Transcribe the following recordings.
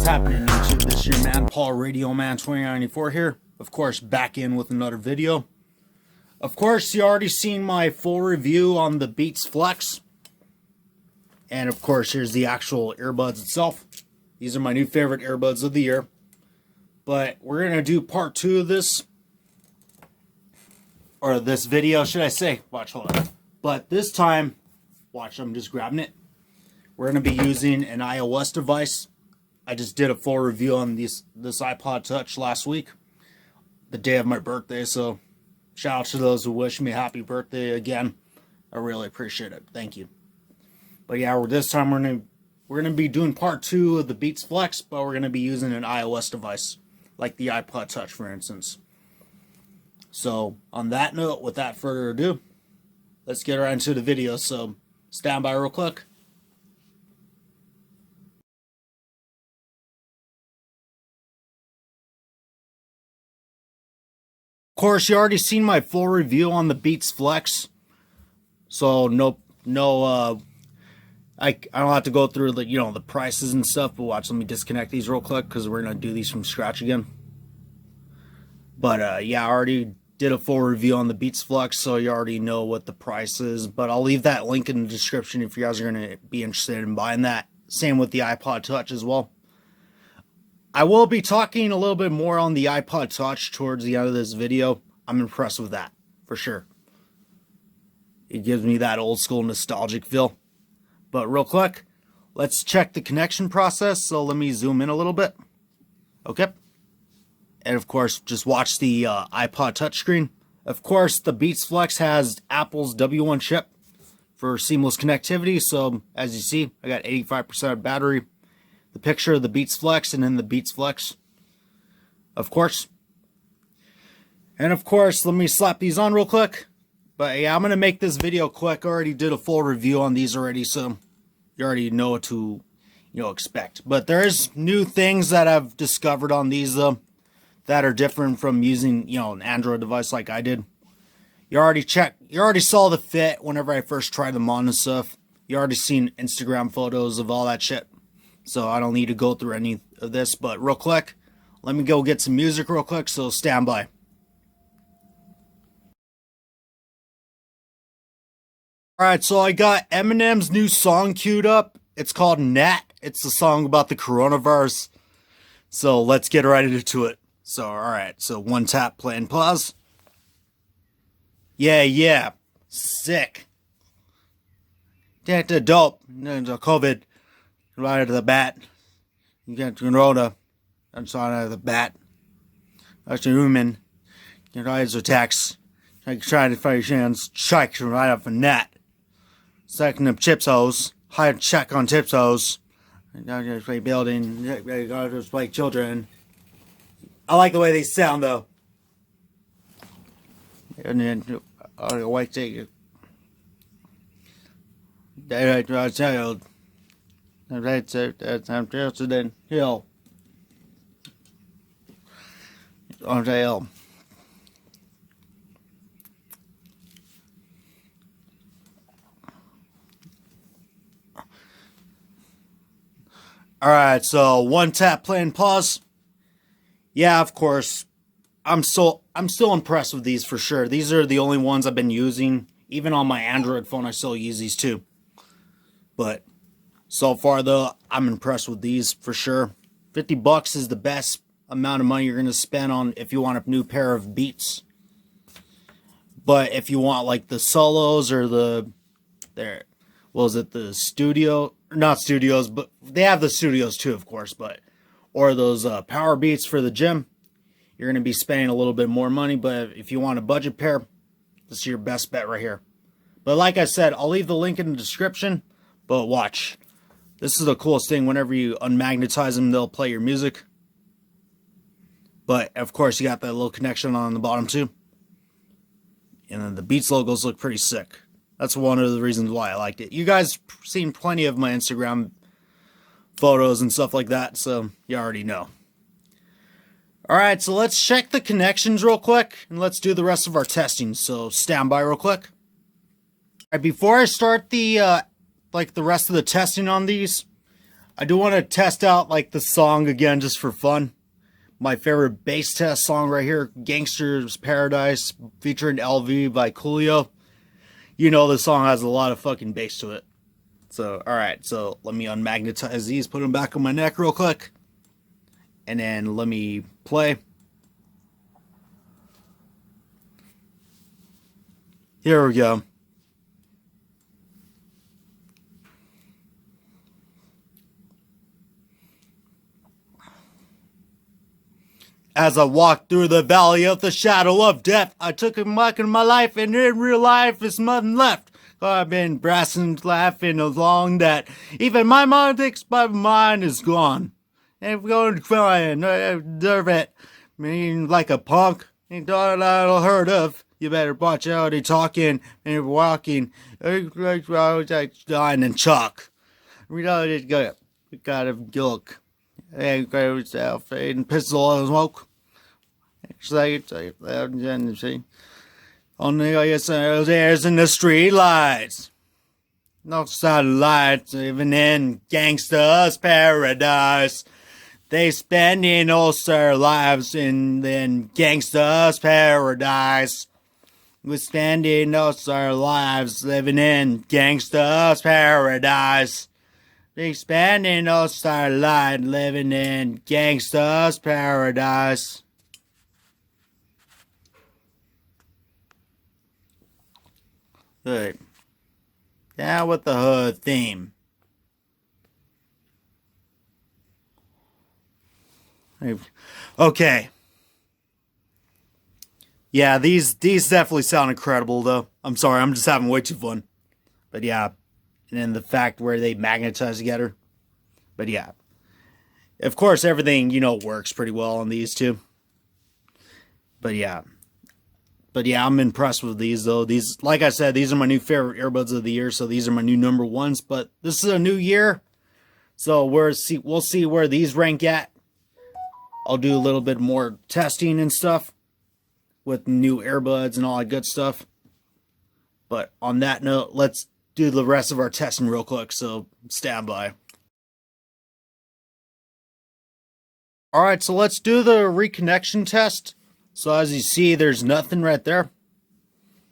happening YouTube? This is your man Paul Radio Man 2094 here. Of course, back in with another video. Of course, you already seen my full review on the Beats Flex. And of course, here's the actual earbuds itself. These are my new favorite earbuds of the year. But we're going to do part 2 of this. Or this video, should I say. Watch, hold on. But this time, watch, I'm just grabbing it. We're going to be using an iOS device. I just did a full review on this iPod Touch last week. The day of my birthday, so shout out to those who wish me a happy birthday again. I really appreciate it. Thank you. But yeah, this time we're gonna be doing part 2 of the Beats Flex, but we're gonna be using an iOS device, like the iPod Touch, for instance. So on that note, without further ado, let's get right into the video. So stand by real quick. Of course, you already seen my full review on the Beats Flex, so I don't have to go through the prices and stuff. But watch, let me disconnect these real quick because we're gonna do these from scratch again. But yeah, I already did a full review on the Beats Flex, so you already know what the price is. But I'll leave that link in the description if you guys are gonna be interested in buying that. Same with the iPod Touch as well. I will be talking a little bit more on the iPod Touch towards the end of this video. I'm impressed with that, for sure. It gives me that old school nostalgic feel. But real quick, let's check the connection process. So let me zoom in a little bit. Okay. And of course, just watch the iPod touchscreen. Of course, the Beats Flex has Apple's W1 chip for seamless connectivity. So as you see, I got 85% battery. The picture of the Beats Flex and then the Beats Flex, of course. And of course, let me slap these on real quick. But yeah, I'm going to make this video quick. I already did a full review on these already, so you already know what to expect. But there's new things that I've discovered on these that are different from using an Android device like I did. You already saw the fit whenever I first tried them on and stuff. You already seen Instagram photos of all that shit. So I don't need to go through any of this, but real quick, let me go get some music real quick, so stand by. Alright, so I got Eminem's new song queued up. It's called Nat. It's a song about the coronavirus. So let's get right into it. So, alright, so one tap, play and pause. Yeah. Sick. That's dope. COVID. Right out of the bat. You get corona. That's right out of the bat. That's a human. Your eyes attacks. Like trying to fight your hands. Check right off a net. Second of chips hose. High check on tips hose. Just play building. Just play children. I like the way they sound though. And then white ticket. Child. That's I'm President Hill. On sale. Alright, so one tap, play and pause. Yeah, of course. I'm still impressed with these for sure. These are the only ones I've been using. Even on my Android phone, I still use these too. But so far, though, I'm impressed with these for sure. $50 is the best amount of money you're going to spend on if you want a new pair of Beats. But if you want like the solos or the studio? Not studios, but they have the studios too, of course. Or those power beats for the gym, you're going to be spending a little bit more money. But if you want a budget pair, this is your best bet right here. But like I said, I'll leave the link in the description. But watch. This is the coolest thing. Whenever you unmagnetize them, they'll play your music. But, of course, you got that little connection on the bottom, too. And then the Beats logos look pretty sick. That's one of the reasons why I liked it. You guys seen plenty of my Instagram photos and stuff like that, so you already know. Alright, so let's check the connections real quick, and let's do the rest of our testing. So, stand by real quick. Alright, before I start the rest of the testing on these, I do want to test out like the song again just for fun. My favorite bass test song right here, Gangster's Paradise, featuring LV by Coolio. You know the song has a lot of fucking bass to it. So, alright, so let me unmagnetize these, put them back on my neck real quick. And then let me play. Here we go. As I walked through the valley of the shadow of death, I took a mark in my life, and in real life, there's nothing left. I've been brassing, laughing along that even my mind thinks my mind is gone. And I'm going crying, I deserve it. Mean like a punk, ain't all I'll heard of. You better watch out, he talking and walking. Like dying and chalk. We gotta look. Hey, got yourself and pistol and smoke. On the there's in the street lights. No satellites, even in gangsta's paradise. They spending all their lives in gangsta's paradise. We're spending all our lives living in gangsta's paradise. They spending all our lives living in gangsta's paradise. Good. Down with the hood theme. Okay. Yeah, these definitely sound incredible, though. I'm sorry, I'm just having way too fun. But yeah, and then the fact where they magnetize together. But yeah, of course, everything, works pretty well on these two. But yeah, I'm impressed with these, though. These, like I said, these are my new favorite earbuds of the year, so these are my new number ones. But this is a new year, so we'll see where these rank at. I'll do a little bit more testing and stuff with new earbuds and all that good stuff. But on that note, let's do the rest of our testing real quick, so stand by. Alright, so let's do the reconnection test. So as you see, there's nothing right there.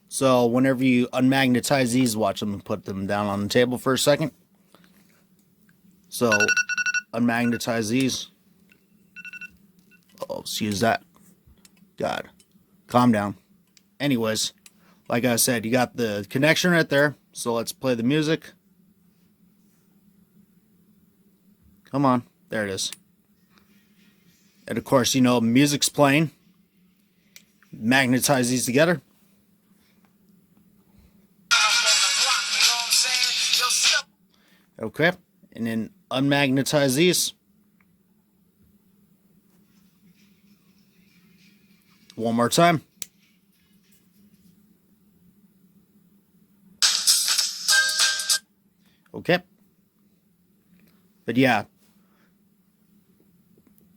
So whenever you unmagnetize these, watch them, put them down on the table for a second. So unmagnetize these. Oh, excuse that. God, calm down. Anyways, like I said, you got the connection right there. So let's play the music. Come on, there it is. And of course, music's playing. Magnetize these together. Okay, and then unmagnetize these. One more time. Okay. But yeah.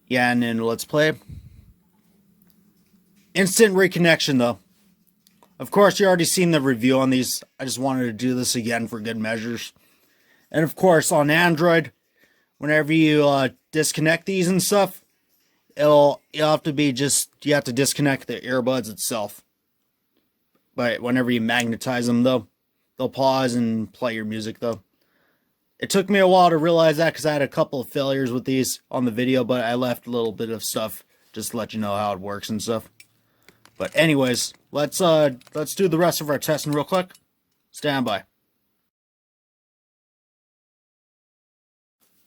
Yeah, and then let's play. Instant reconnection, though. Of course, you already seen the review on these. I just wanted to do this again for good measures. And of course, on Android, whenever you disconnect these and stuff, you have to disconnect the earbuds itself. But whenever you magnetize them, though, they'll pause and play your music, though. It took me a while to realize that because I had a couple of failures with these on the video, but I left a little bit of stuff just to let you know how it works and stuff. But anyways, let's do the rest of our testing real quick. Stand by.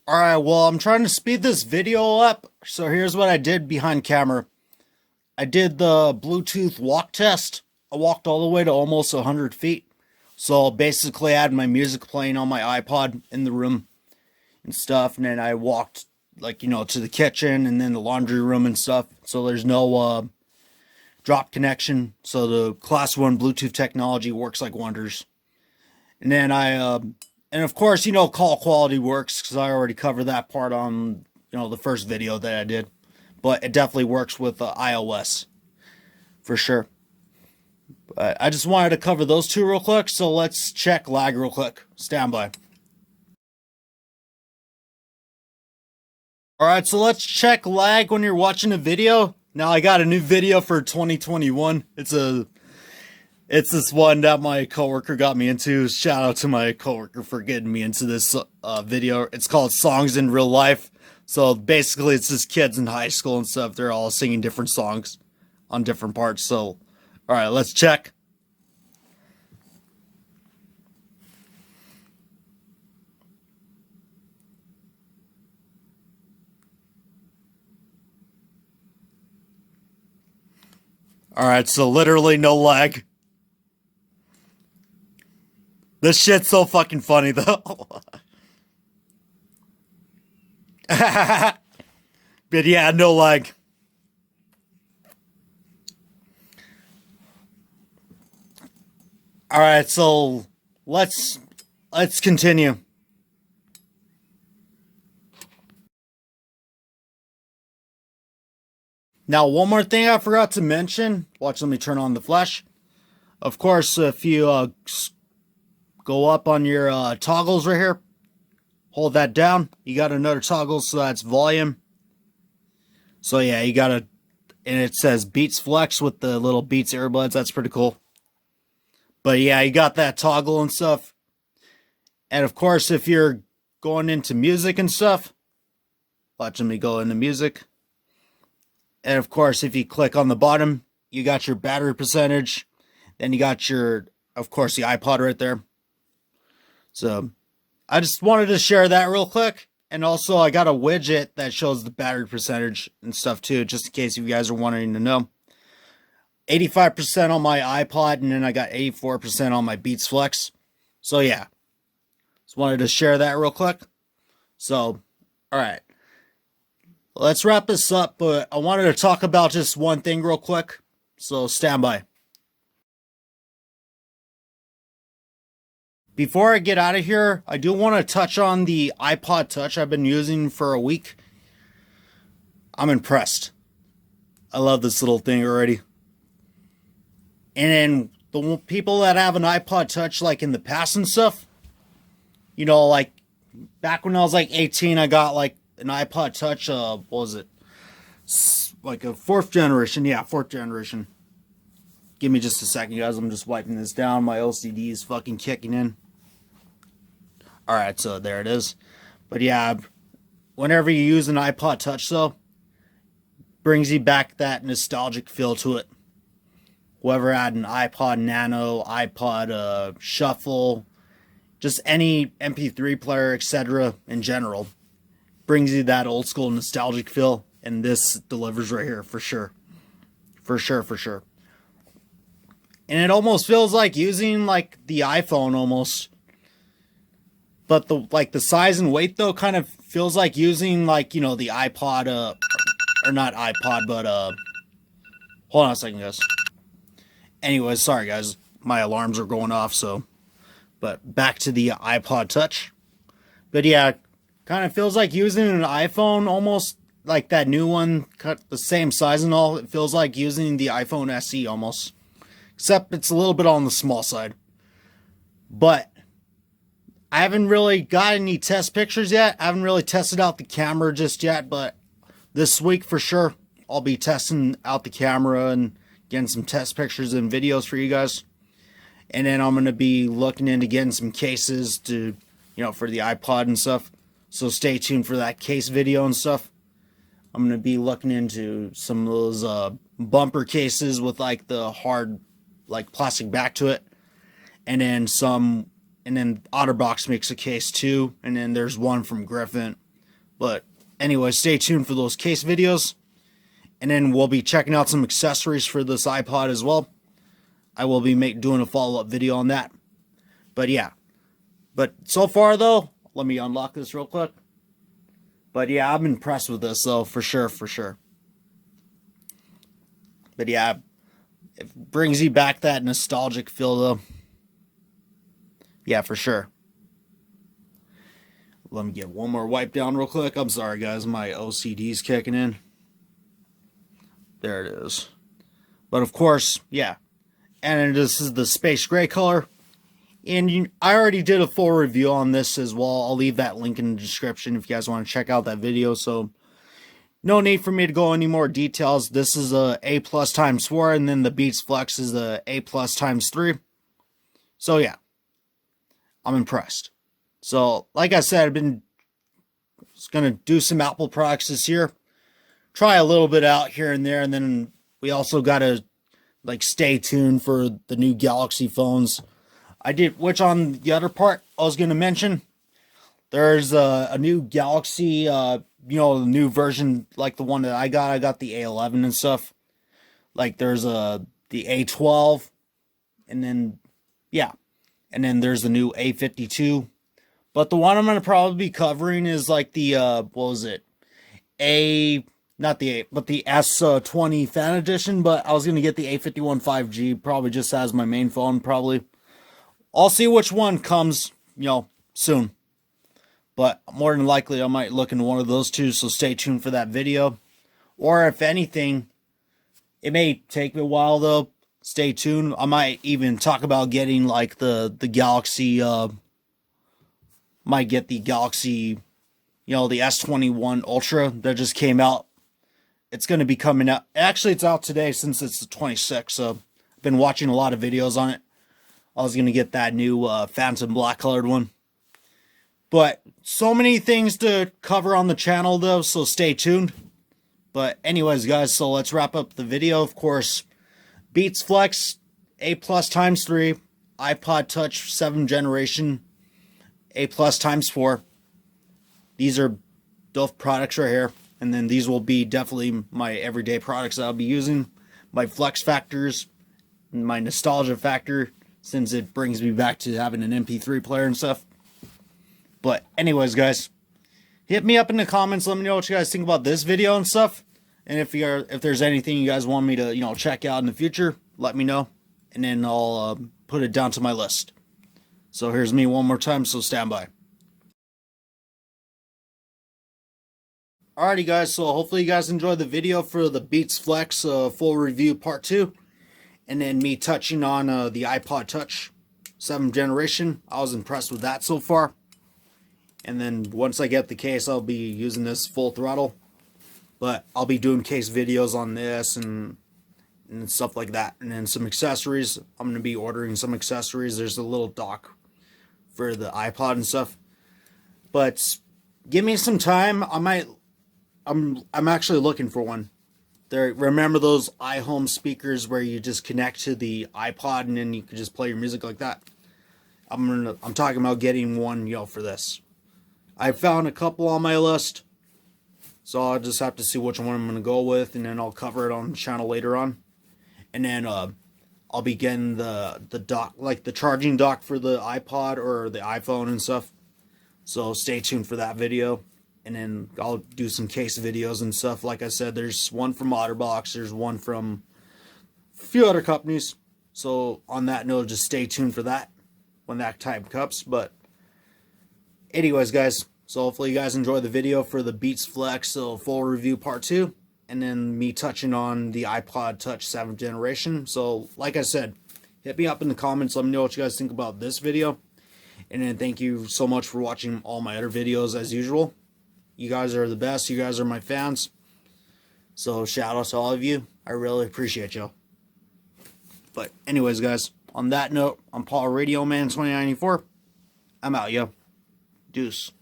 Alright, well, I'm trying to speed this video up, so here's what I did behind camera. I did the Bluetooth walk test. I walked all the way to almost 100 feet. So basically I had my music playing on my iPod in the room and stuff, and then I walked, to the kitchen and then the laundry room and stuff. So there's no drop connection, so the class 1 Bluetooth technology works like wonders. And then and of course, call quality works, because I already covered that part on, the first video that I did. But it definitely works with iOS, for sure. But I just wanted to cover those two real quick, so let's check lag real quick. Stand by. Alright, so let's check lag when you're watching a video. Now I got a new video for 2021. It's this one that my coworker got me into. Shout out to my coworker for getting me into this video. It's called Songs in Real Life. So basically it's just kids in high school and stuff. They're all singing different songs on different parts. So, alright, let's check. Alright, so literally no lag. This shit's so fucking funny though. But yeah, no lag. Alright, so let's continue. Now, one more thing I forgot to mention. Watch, let me turn on the flash. Of course, if you go up on your toggles right here, hold that down. You got another toggle, so that's volume. So yeah, you got and it says Beats Flex with the little Beats earbuds. That's pretty cool. But yeah, you got that toggle and stuff. And of course, if you're going into music and stuff, watch me go into music. And of course, if you click on the bottom, you got your battery percentage. Then you got your, of course, the iPod right there. So I just wanted to share that real quick. And also I got a widget that shows the battery percentage and stuff too, just in case you guys are wanting to know. 85% on my iPod, and then I got 84% on my Beats Flex. So yeah, just wanted to share that real quick. So, alright. Let's wrap this up, but I wanted to talk about just one thing real quick. So stand by. Before I get out of here, I do want to touch on the iPod Touch I've been using for a week. I'm impressed. I love this little thing already. And then the people that have an iPod Touch like in the past and stuff, you know, like back when I was like 18, I got like an iPod Touch, what was it? Like a 4th generation. Yeah, 4th generation. Give me just a second, guys. I'm just wiping this down. My OCD is fucking kicking in. Alright, so there it is. But yeah, whenever you use an iPod Touch, though, brings you back that nostalgic feel to it. Whoever had an iPod Nano, iPod Shuffle, just any MP3 player, etc. in general, brings you that old school nostalgic feel, and this delivers right here for sure. For sure, for sure. And it almost feels like using like the iPhone almost. But the size and weight though kind of feels like using like, you know, the iPod or not iPod, but hold on a second, guys. Anyways, sorry guys. My alarms are going off, so but back to the iPod Touch. But yeah, kind of feels like using an iPhone, almost like that new one, cut the same size and all. It feels like using the iPhone SE almost. Except it's a little bit on the small side. But I haven't really got any test pictures yet. I haven't really tested out the camera just yet. But this week for sure, I'll be testing out the camera and getting some test pictures and videos for you guys. And then I'm going to be looking into getting some cases to, you know, for the iPod and stuff. So stay tuned for that case video and stuff. I'm going to be looking into some of those bumper cases with like the hard like plastic back to it. And then OtterBox makes a case too. And then there's one from Griffin. But anyway, stay tuned for those case videos. And then we'll be checking out some accessories for this iPod as well. I will be doing a follow-up video on that. But yeah. But so far though, let me unlock this real quick. But yeah, I'm impressed with this though, for sure, for sure. But yeah, it brings you back that nostalgic feel though. Yeah, for sure. Let me get one more wipe down real quick. I'm sorry guys, my OCD's kicking in. There it is. But of course, yeah. And this is the space gray color. And I already did a full review on this as well. I'll leave that link in the description if you guys want to check out that video. So no need for me to go any more details. This is a A plus times 4, and then the Beats Flex is the A plus times 3. So yeah, I'm impressed. So like I said, I've been just gonna do some Apple products this year, try a little bit out here and there, and then we also gotta like stay tuned for the new Galaxy phones. Which on the other part I was gonna mention, there's a new Galaxy, the new version like the one that I got the A11 and stuff. Like there's the A12, and then yeah, and then there's the new A52. But the one I'm gonna probably be covering is like the what was it? Not the A, but the S20 Fan Edition. But I was gonna get the A51 5G, probably just as my main phone. Probably I'll see which one comes, soon. But more than likely, I might look into one of those two. So stay tuned for that video. Or if anything, it may take me a while though. Stay tuned. I might even talk about getting like the Galaxy. Might get the Galaxy, the S21 Ultra that just came out. It's going to be coming out. Actually, it's out today since it's the 26th. So I've been watching a lot of videos on it. I was going to get that new Phantom black colored one. But so many things to cover on the channel though, so stay tuned. But anyways, guys, so let's wrap up the video. Of course, Beats Flex A plus times 3, iPod Touch 7th generation A plus times 4. These are both products right here. And then these will be definitely my everyday products that I'll be using. My flex factors, my nostalgia factor, since it brings me back to having an MP3 player and stuff. But anyways, guys, hit me up in the comments. Let me know what you guys think about this video and stuff. And if there's anything you guys want me to check out in the future, let me know. And then I'll put it down to my list. So here's me one more time, so stand by. Alrighty guys, so hopefully you guys enjoyed the video for the Beats Flex full review part 2. And then me touching on the iPod Touch 7th generation. I was impressed with that so far. And then once I get the case, I'll be using this full throttle. But I'll be doing case videos on this and stuff like that. And then some accessories. I'm going to be ordering some accessories. There's a little dock for the iPod and stuff. But give me some time. I'm actually looking for one. Remember those iHome speakers where you just connect to the iPod and then you can just play your music like that? I'm talking about getting one, for this. I found a couple on my list, so I'll just have to see which one I'm going to go with, and then I'll cover it on the channel later on. And then I'll be getting the dock, like the charging dock for the iPod or the iPhone and stuff. So stay tuned for that video. And then I'll do some case videos and stuff. Like I said, there's one from OtterBox, there's one from a few other companies. So on that note, just stay tuned for that when that time comes. But anyways, guys, so hopefully you guys enjoy the video for the Beats Flex full review part 2. And then me touching on the iPod Touch 7th generation. So like I said, hit me up in the comments. Let me know what you guys think about this video. And then thank you so much for watching all my other videos as usual. You guys are the best. You guys are my fans. So shout out to all of you. I really appreciate y'all. But anyways, guys, on that note, I'm Paul Radio Man 2094. I'm out, yo. Deuce.